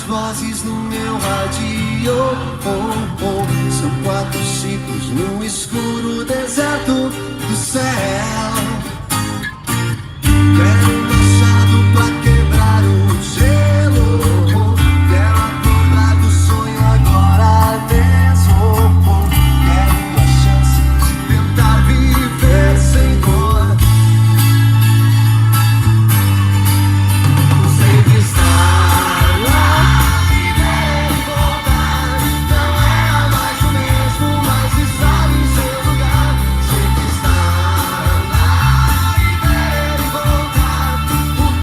vozes no meu rádio. São 4 ciclos no escuro deserto do céu.